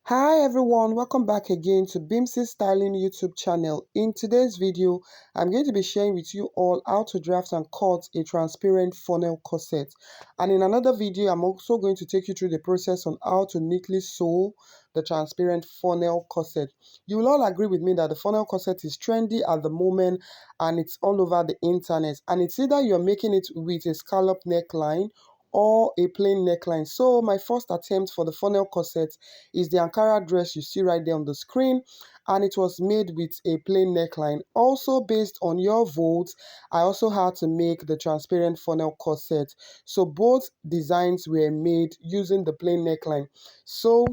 Hi everyone, welcome back again to Bimsy Styling YouTube channel. In today's video, I'm going to be sharing with you all how to draft and cut a transparent funnel corset. And in another video, I'm also going to take you through the process on how to neatly sew the transparent funnel corset. You will all agree with me that the funnel corset is trendy at the moment and it's all over the internet. And it's either you're making it with a scallop neckline or a plain neckline. So my first attempt for the funnel corset is the Ankara dress you see right there on the screen, and it was made with a plain neckline. Also based on your votes, I also had to make the transparent funnel corset. So both designs were made using the plain neckline. So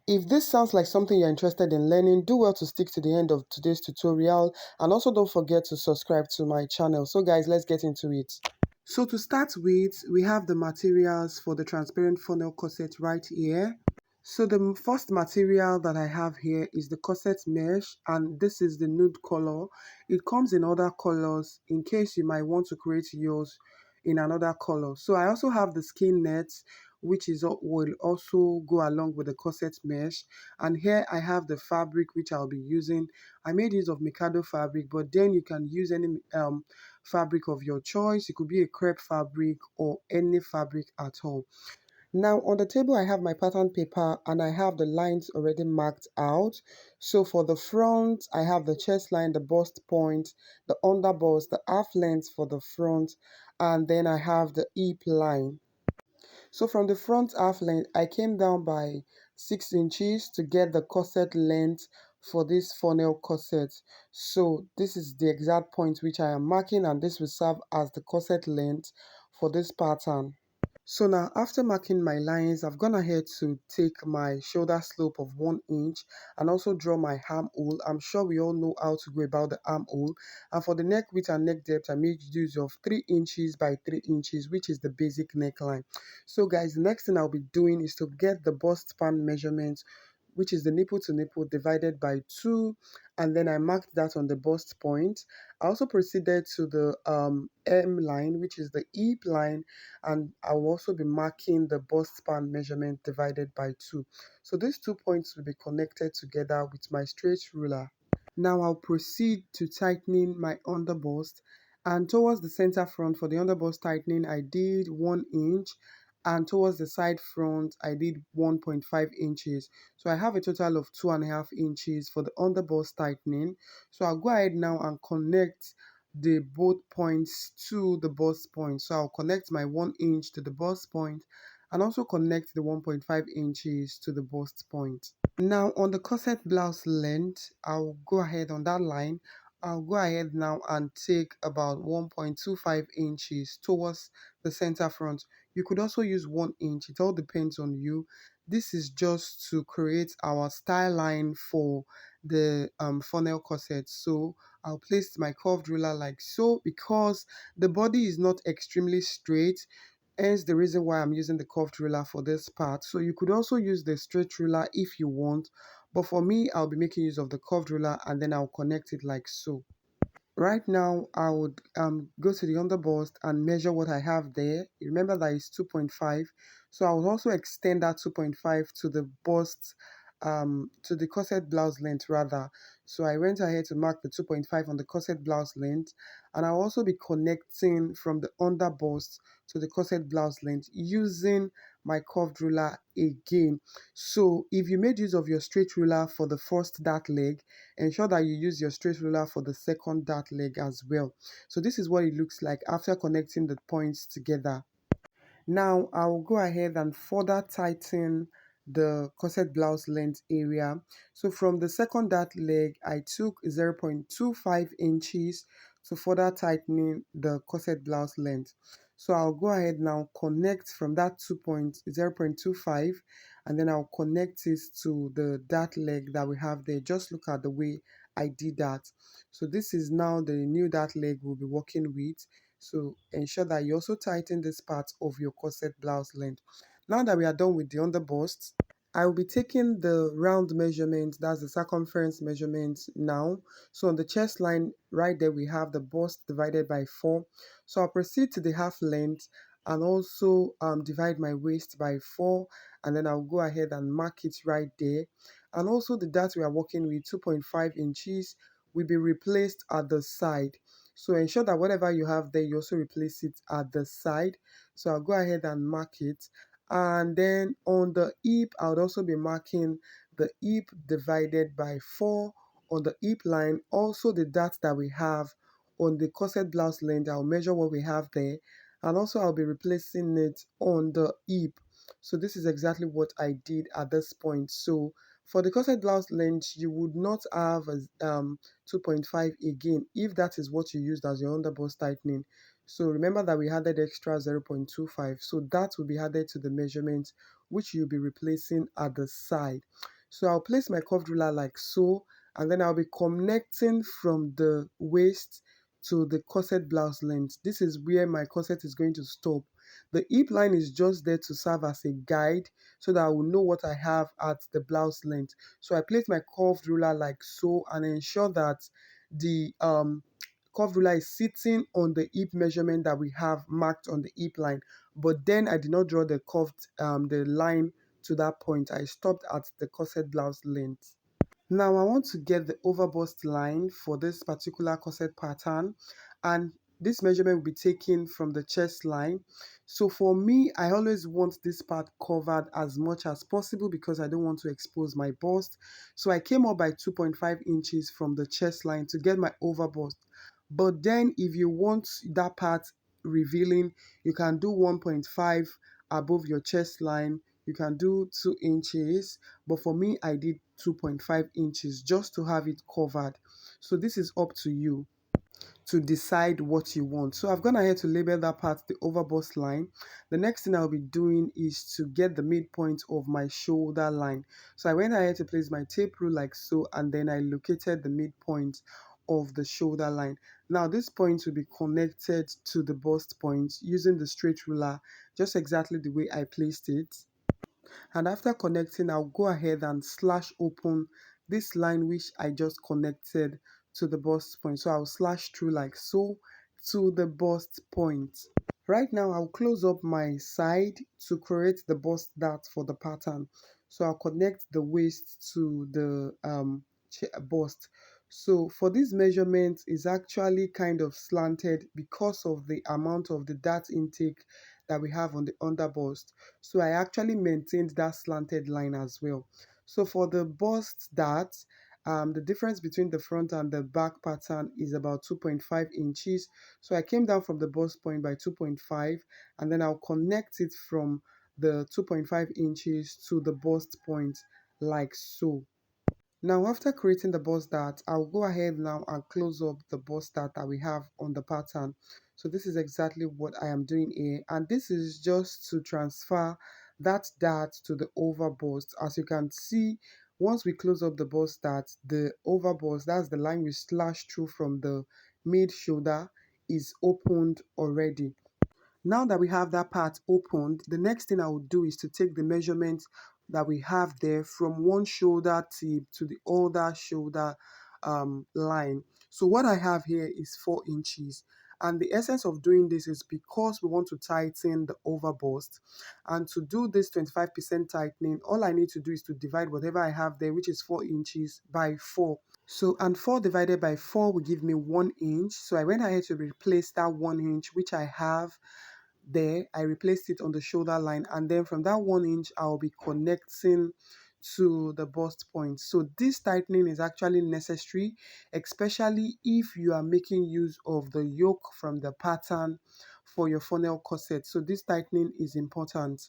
if this sounds like something you're interested in learning, do well to stick to the end of today's tutorial, and also don't forget to subscribe to my channel. So guys, let's get into it. So to start with, we have the materials for the transparent funnel corset right here. So the first material that I have here is the corset mesh, and this is the nude color. It comes in other colors in case you might want to create yours in another color. So I also have the skin net, which will also go along with the corset mesh. And here I have the fabric which I'll be using. I made use of Mikado fabric, but then you can use any fabric of your choice. It could be a crepe fabric or any fabric at all. Now on the table I have my pattern paper and I have the lines already marked out. So for the front I have the chest line, the bust point, the underbust, the half length for the front, and then I have the hip line. So from the front half length I came down by 6 inches to get the corset length for this funnel corset. So this is the exact point which I am marking, and this will serve as the corset length for this pattern. So now after marking my lines, I've gone ahead to take my shoulder slope of 1 inch and also draw my armhole. I'm sure we all know how to go about the armhole. And for the neck width and neck depth, I made use of 3 inches by 3 inches, which is the basic neckline. So guys, the next thing I'll be doing is to get the bust span measurement, which is the nipple to nipple divided by 2, and then I marked that on the bust point. I also proceeded to the M line, which is the hip line, and I will also be marking the bust span measurement divided by 2. So these 2 points will be connected together with my straight ruler. Now I'll proceed to tightening my underbust, and towards the center front for the underbust tightening I did 1 inch, and towards the side front I did 1.5 inches. So I have a total of 2.5 inches for the underbust tightening. So I'll go ahead now and connect the both points to the bust point. So I'll connect my 1 inch to the bust point and also connect the 1.5 inches to the bust point. Now on the corset blouse length, I'll go ahead on that line. I'll go ahead now and take about 1.25 inches towards the center front. You could also use 1 inch, it all depends on you. This is just to create our style line for the funnel corset. So I'll place my curved ruler like so, because the body is not extremely straight, hence the reason why I'm using the curved ruler for this part. So you could also use the straight ruler if you want, but for me I'll be making use of the curved ruler, and then I'll connect it like so. Right now I would go to the underbust and measure what I have there. Remember that it's 2.5, so I will also extend that 2.5 to the bust, to the corset blouse length rather. So I went ahead to mark the 2.5 on the corset blouse length, and I'll also be connecting from the underbust to the corset blouse length using my curved ruler again. So if you made use of your straight ruler for the first dart leg, ensure that you use your straight ruler for the second dart leg as well. So this is what it looks like after connecting the points together. Now I will go ahead and further tighten the corset blouse length area. So from the second dart leg, I took 0.25 inches to further tightening the corset blouse length. So I'll go ahead now, connect from that 0.25, and then I'll connect it to the dart leg that we have there. Just look at the way I did that. So this is now the new dart leg we'll be working with. So ensure that you also tighten this part of your corset blouse length. Now that we are done with the underbust, I will be taking the round measurement, that's the circumference measurement now. So on the chest line right there, we have the bust divided by 4. So I'll proceed to the half length and also divide my waist by 4, and then I'll go ahead and mark it right there. and also the dart we are working with, 2.5 inches, will be replaced at the side. So ensure that whatever you have there, you also replace it at the side. So I'll go ahead and mark it. And then on the hip, I would also be marking the hip divided by 4 on the hip line. Also the dart that we have on the corset blouse length, I'll measure what we have there. And also I'll be replacing it on the hip. So this is exactly what I did at this point. So for the corset blouse length, you would not have a 2.5 again if that is what you used as your underbust tightening. So remember that we added extra 0.25, so that will be added to the measurement which you'll be replacing at the side. So I'll place my curved ruler like so, and then I'll be connecting from the waist to the corset blouse length. This is where my corset is going to stop. The hip line is just there to serve as a guide so that I will know what I have at the blouse length. So I place my curved ruler like so and ensure that the curved ruler is sitting on the hip measurement that we have marked on the hip line. But then I did not draw the curved the line to that point. I stopped at the corset blouse length. Now I want to get the overbust line for this particular corset pattern, and this measurement will be taken from the chest line. So for me, I always want this part covered as much as possible because I don't want to expose my bust. So I came up by 2.5 inches from the chest line to get my overbust. But then if you want that part revealing, you can do 1.5 above your chest line. You can do 2 inches, but for me I did 2.5 inches just to have it covered. So this is up to you to decide what you want. So I've gone ahead to label that part the overbust line. The next thing I'll be doing is to get the midpoint of my shoulder line. So I went ahead to place my tape rule like so, and then I located the midpoint of the shoulder line. Now this point will be connected to the bust point using the straight ruler, just exactly the way I placed it. And after connecting, I'll go ahead and slash open this line which I just connected to the bust point. So I'll slash through like so to the bust point. Right now I'll close up my side to create the bust dart for the pattern. So I'll connect the waist to the bust. So for this measurement is actually kind of slanted because of the amount of the dart intake that we have on the underbust. So I actually maintained that slanted line as well. So for the bust dart, the difference between the front and the back pattern is about 2.5 inches. So I came down from the bust point by 2.5, and then I'll connect it from the 2.5 inches to the bust point like so. Now after creating the bust dart, I'll go ahead now and close up the bust dart that we have on the pattern. So this is exactly what I am doing here, and this is just to transfer that dart to the overbust. As you can see, once we close up the bust dart, the overbust, that's the line we slash through from the mid shoulder, is opened already. Now that we have that part opened, the next thing I will do is to take the measurement that we have there from one shoulder tip to the other shoulder line. So what I have here is 4 inches. And the essence of doing this is because we want to tighten the overbust. And to do this 25% tightening, all I need to do is to divide whatever I have there, which is 4 inches, by 4. So, and 4 divided by 4 will give me 1 inch. So I went ahead to replace that 1 inch, which I have there. I replaced it on the shoulder line, and then from that 1 inch I'll be connecting to the bust point. So this tightening is actually necessary, especially if you are making use of the yoke from the pattern for your funnel corset. So this tightening is important.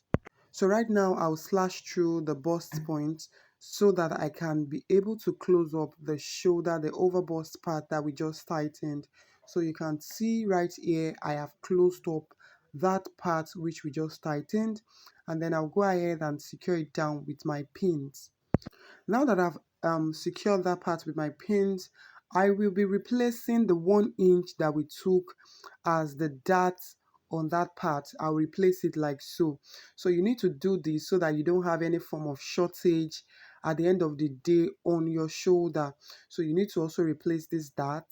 So right now I'll slash through the bust point so that I can be able to close up the shoulder, the overbust part that we just tightened. So you can see right here I have closed up that part which we just tightened, and then I'll go ahead and secure it down with my pins. Now that I've secured that part with my pins, I will be replacing the 1 inch that we took as the dart on that part. I'll replace it like so. So you need to do this so that you don't have any form of shortage at the end of the day on your shoulder. So you need to also replace this dart.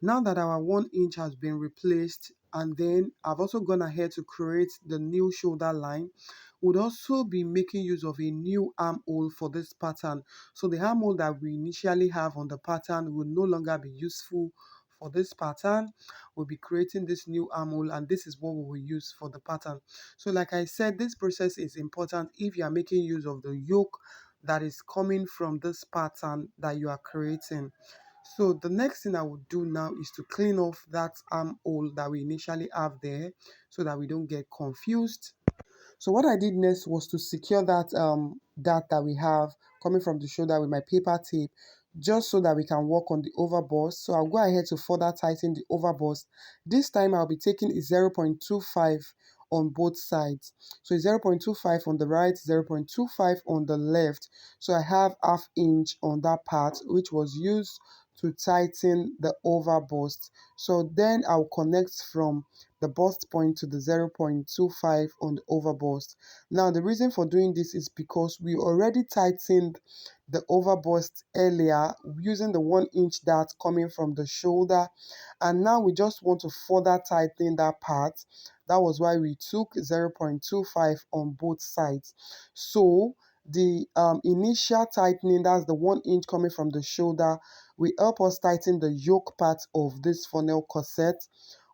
Now that our 1 inch has been replaced, and then I've also gone ahead to create the new shoulder line, would also be making use of a new armhole for this pattern. So the armhole that we initially have on the pattern will no longer be useful for this pattern. We'll be creating this new armhole, and this is what we will use for the pattern. So like I said, this process is important if you are making use of the yoke that is coming from this pattern that you are creating. So the next thing I would do now is to clean off that armhole that we initially have there so that we don't get confused. So what I did next was to secure that we have coming from the shoulder with my paper tape, just so that we can work on the overbust. So I'll go ahead to further tighten the overbust. This time I'll be taking a 0.25 on both sides. So 0.25 on the right, 0.25 on the left. So I have half inch on that part, which was used to tighten the overbust. So then I'll connect from the bust point to the 0.25 on the overbust. Now the reason for doing this is because we already tightened the overbust earlier using the 1 inch dart coming from the shoulder, and now we just want to further tighten that part. That was why we took 0.25 on both sides. So the initial tightening, that's the 1 inch coming from the shoulder, will help us tighten the yoke part of this funnel corset,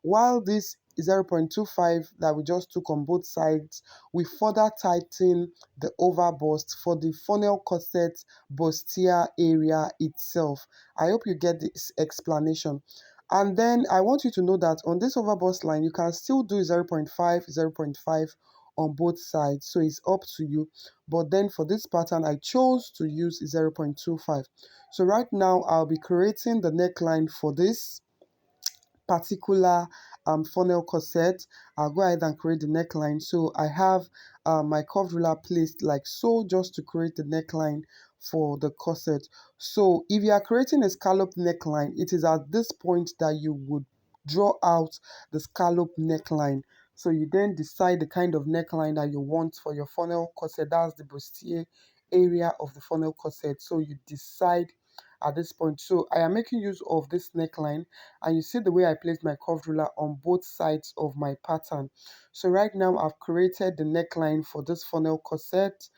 while this 0.25 that we just took on both sides, we further tighten the overbust for the funnel corset bustier area itself. I hope you get this explanation. And then I want you to know that on this overbust line, you can still do 0.5, 0.5 on both sides. So it's up to you. But then for this pattern, I chose to use 0.25. So right now, I'll be creating the neckline for this particular funnel corset. I'll go ahead and create the neckline. So I have my curve ruler placed like so, just to create the neckline for the corset. So if you are creating a scallop neckline, it is at this point that you would draw out the scallop neckline. So you then decide the kind of neckline that you want for your funnel corset. That's the bustier area of the funnel corset. So you decide at this point. So I am making use of this neckline, and you see the way I placed my curved ruler on both sides of my pattern. So right now I've created the neckline for this funnel corset.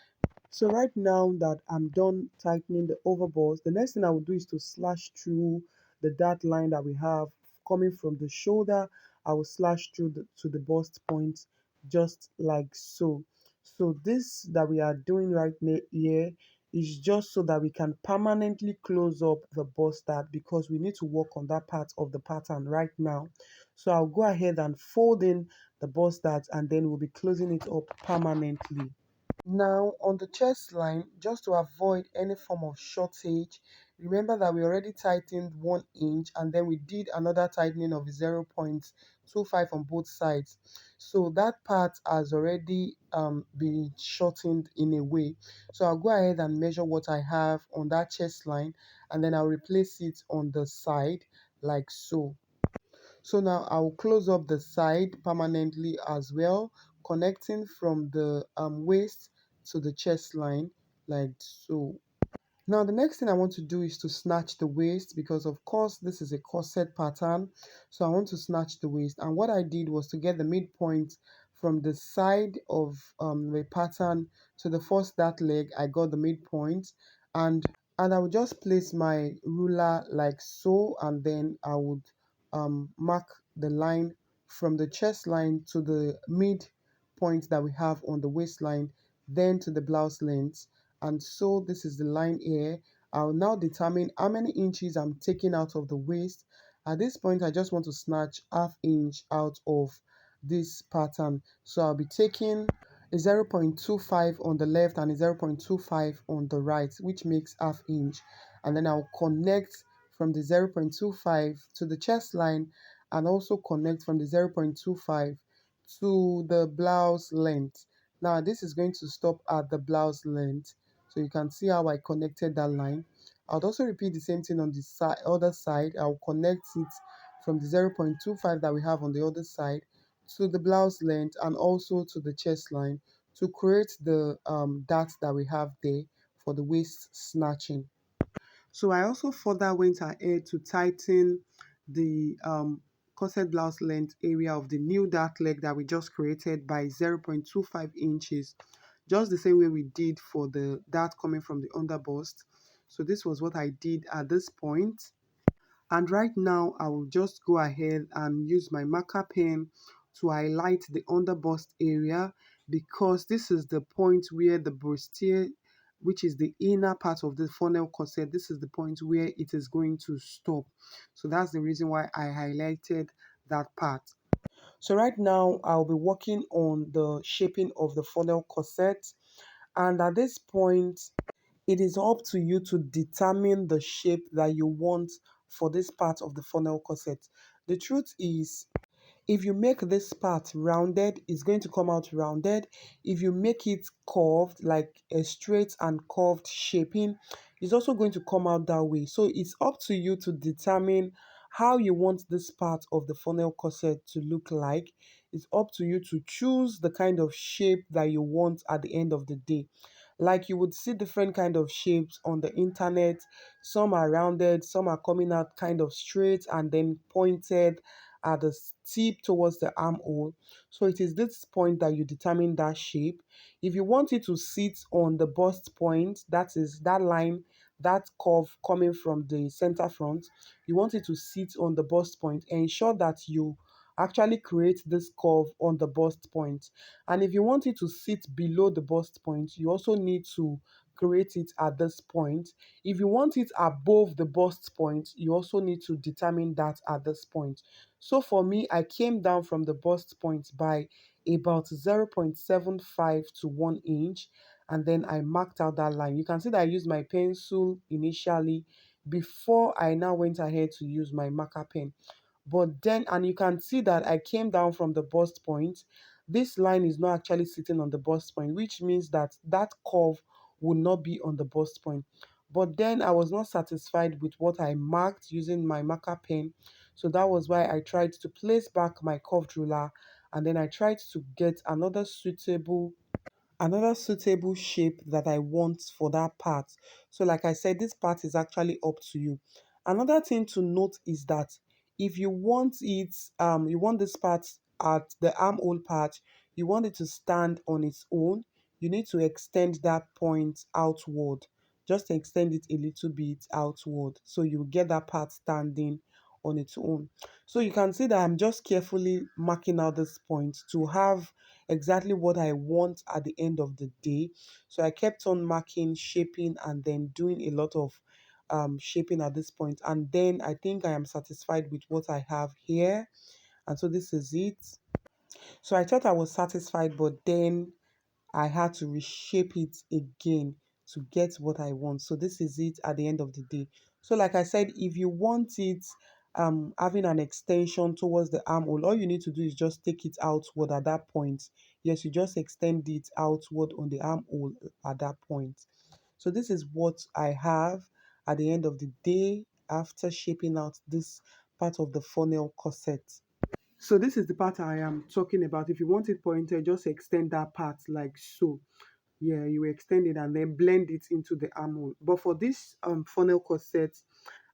So right now that I'm done tightening the overballs, the next thing I will do is to slash through the dart line that we have coming from the shoulder. I will slash through to the bust point, just like so. So this that we are doing right here is just so that we can permanently close up the bust dart, because we need to work on that part of the pattern right now. So I'll go ahead and fold in the bust dart, and then we'll be closing it up permanently. Now on the chest line, just to avoid any form of shortage, remember that we already tightened 1 inch, and then we did another tightening of 0.25 on both sides. So that part has already been shortened in a way. So I'll go ahead and measure what I have on that chest line, and then I'll replace it on the side like so. So now I'll close up the side permanently as well, connecting from the waist to the chest line like so. Now the next thing I want to do is to snatch the waist, because of course this is a corset pattern. So I want to snatch the waist, and what I did was to get the midpoint from the side of the pattern to the first dart leg. I got the midpoint, and I would just place my ruler like so, and then I would mark the line from the chest line to the mid point that we have on the waistline, then to the blouse length. And so this is the line here. I'll now determine how many inches I'm taking out of the waist. At this point, I just want to snatch half inch out of this pattern. So I'll be taking a 0.25 on the left and a 0.25 on the right, which makes half inch. And then I'll connect from the 0.25 to the chest line, and also connect from the 0.25 to the blouse length. Now this is going to stop at the blouse length. So you can see how I connected that line. I'll also repeat the same thing on the other side. I'll connect it from the 0.25 that we have on the other side to the blouse length, and also to the chest line, to create the dart that we have there for the waist snatching. So I also further went ahead to tighten the corset blouse length area of the new dart leg that we just created by 0.25 inches. just the same way we did for the dart coming from the underbust. So this was what I did at this point. And right now, I will just go ahead and use my marker pen to highlight the underbust area, because this is the point where the bustier, which is the inner part of the funnel corset, this is the point where it is going to stop. So that's the reason why I highlighted that part. So right now, I'll be working on the shaping of the funnel corset. And at this point, it is up to you to determine the shape that you want for this part of the funnel corset. The truth is, if you make this part rounded, it's going to come out rounded. If you make it curved, like a straight and curved shaping, it's also going to come out that way. So it's up to you to determine how you want this part of the funnel corset to look like. It's up to you to choose the kind of shape that you want at the end of the day. Like, you would see different kind of shapes on the internet. Some are rounded, some are coming out kind of straight and then pointed at the tip towards the armhole. So it is this point that you determine that shape. If you want it to sit on the bust point, that is that line, that curve coming from the center front, you want it to sit on the bust point, ensure that you actually create this curve on the bust point. And if you want it to sit below the bust point, you also need to create it at this point. If you want it above the bust point, you also need to determine that at this point. So for me, I came down from the bust point by about 0.75 to 1 inch, and then I marked out that line. You can see that I used my pencil initially before I now went ahead to use my marker pen. But then, and you can see that I came down from the bust point. This line is not actually sitting on the bust point, which means that that curve will not be on the bust point. But then I was not satisfied with what I marked using my marker pen. So that was why I tried to place back my curved ruler, and then I tried to get another suitable shape that I want for that part. So like I said, this part is actually up to you. Another thing to note is that if you want it, you want this part at the armhole part, you want it to stand on its own, you need to extend that point outward. Just extend it a little bit outward so you get that part standing on its own. So you can see that I'm just carefully marking out this point to have exactly what I want at the end of the day. So I kept on marking, shaping, and then doing a lot of shaping at this point. And then I think I am satisfied with what I have here. And so this is it. So I thought I was satisfied, but then I had to reshape it again to get what I want. So this is it at the end of the day. So like I said, if you want it having an extension towards the armhole, all you need to do is just take it outward at that point. Yes, you just extend it outward on the armhole at that point. So this is what I have at the end of the day after shaping out this part of the funnel corset. So this is the part I am talking about. If you want it pointed, just extend that part like so. Yeah, you extend it and then blend it into the armhole. But for this funnel corset,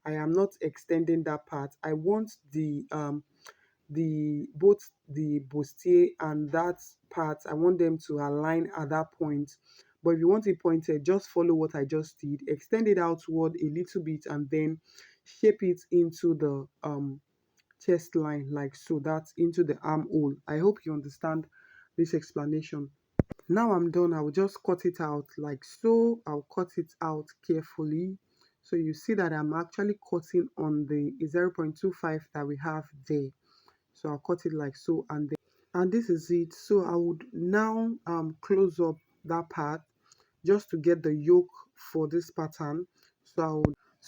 I am not extending that part. I want the both the bustier and that part, I want them to align at that point. But if you want it pointed, just follow what I just did. Extend it outward a little bit and then shape it into the chest line like so, that's into the armhole. I hope you understand this explanation. Now I'm done. I will just cut it out like so. I'll cut it out carefully. So you see that I'm actually cutting on the 0.25 that we have there. So I'll cut it like so, and this is it. So I would now close up that part just to get the yoke for this pattern. So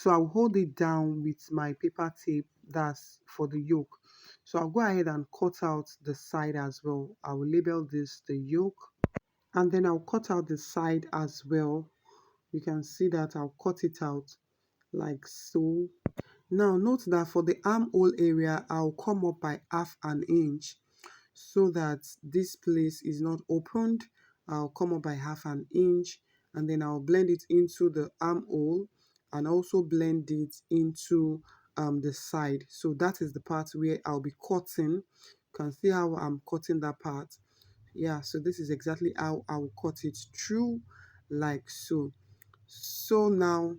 I'll hold it down with my paper tape, that's for the yoke. So I'll go ahead and cut out the side as well. I will label this the yoke, and then I'll cut out the side as well. You can see that I'll cut it out like so. Now note that for the armhole area, I'll come up by half an inch so that this place is not opened. I'll come up by half an inch, and then I'll blend it into the armhole and also blend it into the side. So that is the part where I'll be cutting. You can see how I'm cutting that part. Yeah, so this is exactly how I will cut it through, like so. So now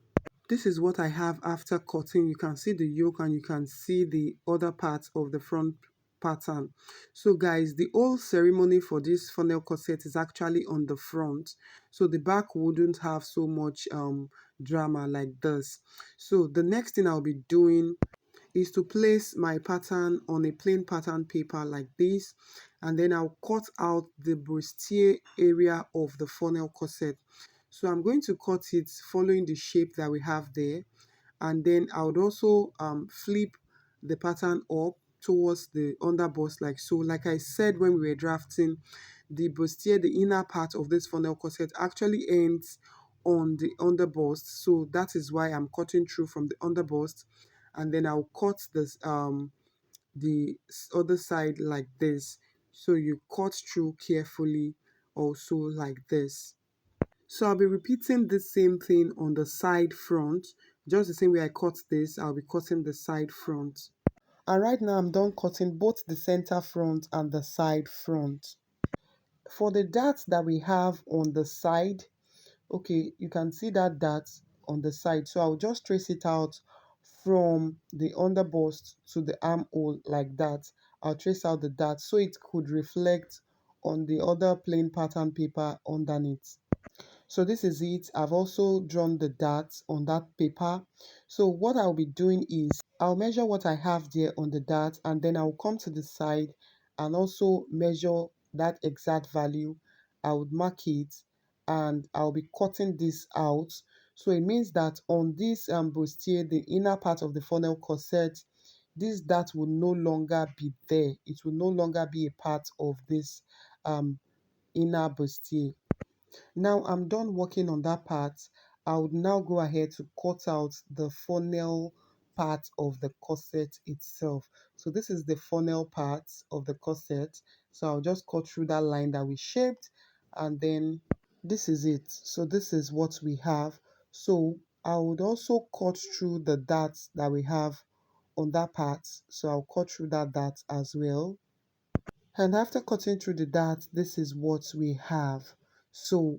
this is what I have after cutting. You can see the yoke and you can see the other parts of the front pattern. So guys, the whole ceremony for this funnel corset is actually on the front. So the back wouldn't have so much drama like this. So the next thing I'll be doing is to place my pattern on a plain pattern paper like this, and then I'll cut out the bustier area of the funnel corset. So I'm going to cut it following the shape that we have there, and then I would also flip the pattern up towards the underbust like so. Like I said when we were drafting, the bustier, the inner part of this funnel corset actually ends on the underbust, so that is why I'm cutting through from the underbust, and then I'll cut this the other side like this. So you cut through carefully also like this. So I'll be repeating the same thing on the side front. Just the same way I cut this, I'll be cutting the side front. And right now I'm done cutting both the center front and the side front. For the darts that we have on the side, okay, you can see that dart on the side. So I'll just trace it out from the underbust to the armhole like that. I'll trace out the dart so it could reflect on the other plain pattern paper underneath. So this is it. I've also drawn the darts on that paper. So what I'll be doing is I'll measure what I have there on the dart, and then I'll come to the side and also measure that exact value. I would mark it and I'll be cutting this out. So it means that on this bustier, the inner part of the funnel corset, this dart will no longer be there. It will no longer be a part of this um, inner bustier. Now I'm done working on that part. I would now go ahead to cut out the funnel part of the corset itself. So this is the funnel part of the corset. So I'll just cut through that line that we shaped, and then this is it. So this is what we have. So I would also cut through the darts that we have on that part. So I'll cut through that dart as well. And after cutting through the dart, this is what we have. So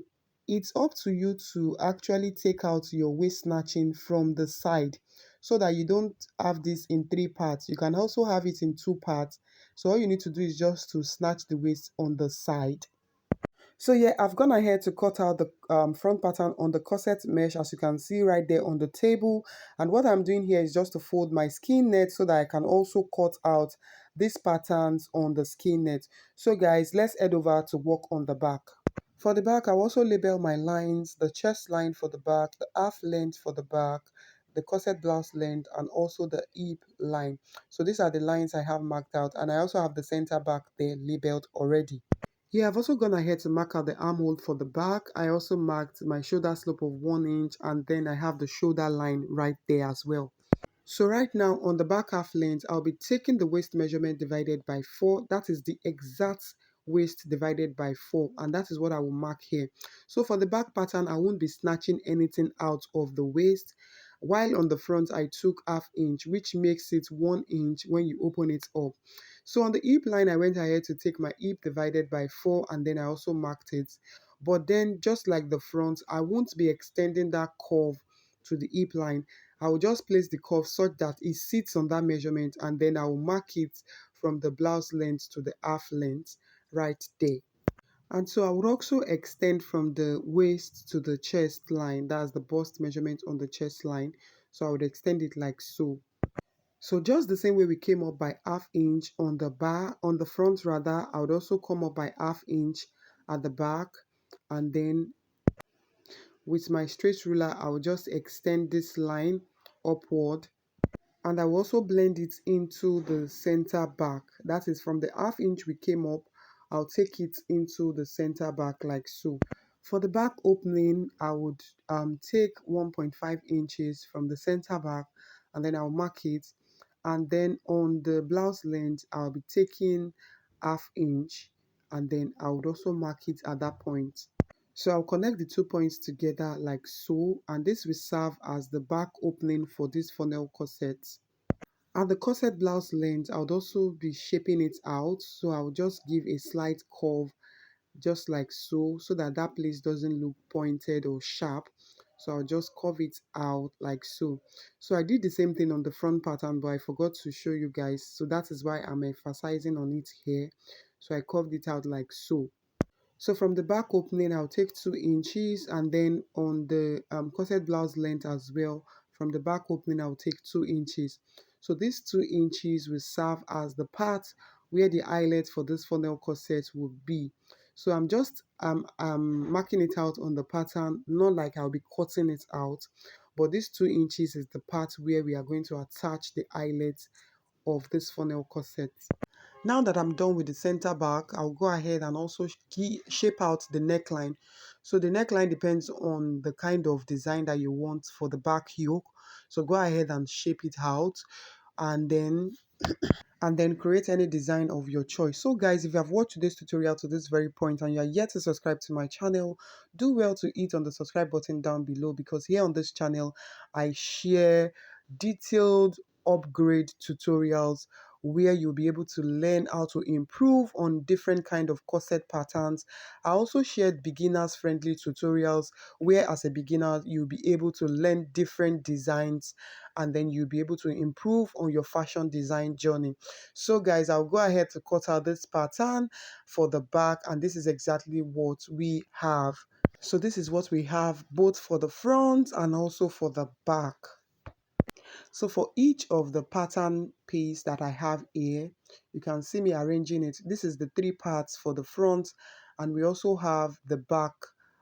it's up to you to actually take out your waist snatching from the side so that you don't have this in three parts. You can also have it in two parts. So all you need to do is just to snatch the waist on the side. So yeah, I've gone ahead to cut out the front pattern on the corset mesh, as you can see right there on the table. And what I'm doing here is just to fold my skein net so that I can also cut out these patterns on the skein net. So guys, let's head over to work on the back. For the back, I'll also label my lines, the chest line for the back, the half length for the back, the corset blouse length, and also the hip line. So these are the lines I have marked out, and I also have the center back there labeled already. Yeah, I've also gone ahead to mark out the armhole for the back. I also marked my shoulder slope of 1 inch, and then I have the shoulder line right there as well. So right now on the back half length, I'll be taking the waist measurement divided by 4. That is the exact waist divided by 4, and that is what I will mark here. So for the back pattern, I won't be snatching anything out of the waist, while on the front I took half inch, which makes it 1 inch when you open it up. So on the hip line, I went ahead to take my hip divided by 4, and then I also marked it. But then just like the front, I won't be extending that curve to the hip line. I will just place the curve such that it sits on that measurement, and then I will mark it from the blouse length to the half length right there. And so I would also extend from the waist to the chest line. That's the bust measurement on the chest line. So I would extend it like so. So just the same way we came up by half inch on the bar, on the front rather, I would also come up by half inch at the back, and then with my straight ruler, I will just extend this line upward, and I will also blend it into the center back. That is from the half inch we came up, I'll take it into the center back like so. For the back opening, I would take 1.5 inches from the center back, and then I'll mark it. And then on the blouse length, I'll be taking half inch, and then I would also mark it at that point. So I'll connect the 2 points together like so, and this will serve as the back opening for this funnel corset. At the corset blouse length, I would also be shaping it out, so I'll just give a slight curve just like so, so that that place doesn't look pointed or sharp. So I'll just curve it out like so. So I did the same thing on the front pattern, but I forgot to show you guys, so that is why I'm emphasizing on it here. So I curved it out like so. So from the back opening, I'll take 2 inches, and then on the corset blouse length as well, from the back opening, I'll take 2 inches. So these 2 inches will serve as the part where the eyelet for this funnel corset will be. So I'm just marking it out on the pattern, not like I'll be cutting it out, but this 2 inches is the part where we are going to attach the eyelet of this funnel corset. Now that I'm done with the center back, I'll go ahead and also shape out the neckline. So the neckline depends on the kind of design that you want for the back yoke. So go ahead and shape it out, and then create any design of your choice. So guys, if you have watched this tutorial to this very point and you are yet to subscribe to my channel, do well to hit on the subscribe button down below, because here on this channel I share detailed upgrade tutorials where you'll be able to learn how to improve on different kind of corset patterns. I also shared beginners friendly tutorials where as a beginner you'll be able to learn different designs, and then you'll be able to improve on your fashion design journey. So guys, I'll go ahead to cut out this pattern for the back, and this is exactly what we have. So this is what we have both for the front and also for the back. So for each of the pattern piece that I have here, you can see me arranging it. This is the 3 parts for the front, and we also have the back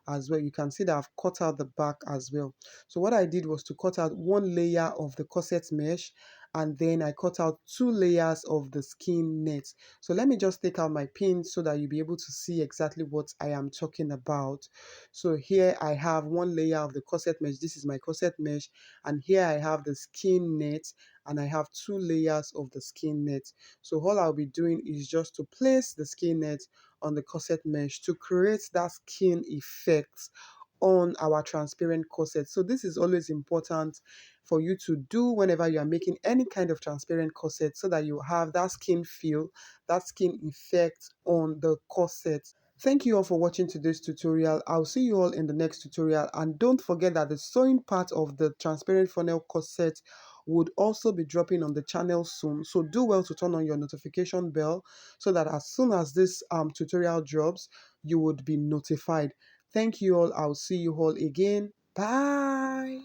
as well. You can see that I've cut out the back as well. So what I did was to cut out 1 layer of the corset mesh, and then I cut out 2 layers of the skin net. So let me just take out my pin so that you'll be able to see exactly what I am talking about. So here I have 1 layer of the corset mesh. This is my corset mesh, and here I have the skin net, and I have 2 layers of the skin net. So all I'll be doing is just to place the skin net on the corset mesh to create that skin effect on our transparent corset. So this is always important for you to do whenever you are making any kind of transparent corset, so that you have that skin feel, that skin effect on the corset. Thank you all for watching today's tutorial. I'll see you all in the next tutorial, and don't forget that the sewing part of the transparent funnel corset would also be dropping on the channel soon. So do well to turn on your notification bell, so that as soon as this tutorial drops, you would be notified. Thank you all. I'll see you all again. Bye.